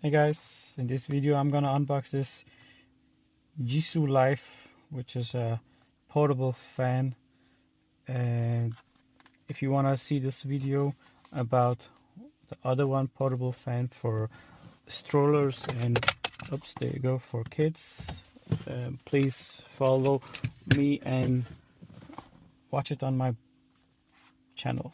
Hey guys, in this video I'm gonna unbox this JisuLife, which is a portable fan. And if you wanna see this video about the other one, portable fan for strollers and oops, there you go, for kids, please follow me and watch it on my channel.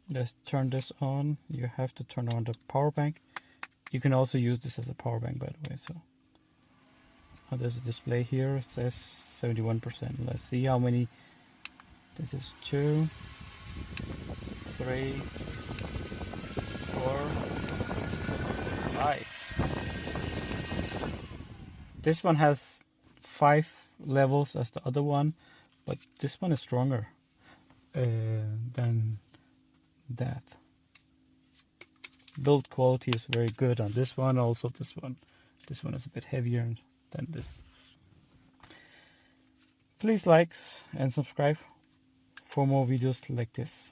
Let's turn this on. You have to turn on the power bank. You can also use this as a power bank, by the way. So there's a display here. It says 71%. Let's see how many. This is 2, 3, 4, 5. This one has 5 levels as the other one, but this one is stronger than that. Build quality is very good on this one. Also this one is a bit heavier than this. Please like and subscribe for more videos like this.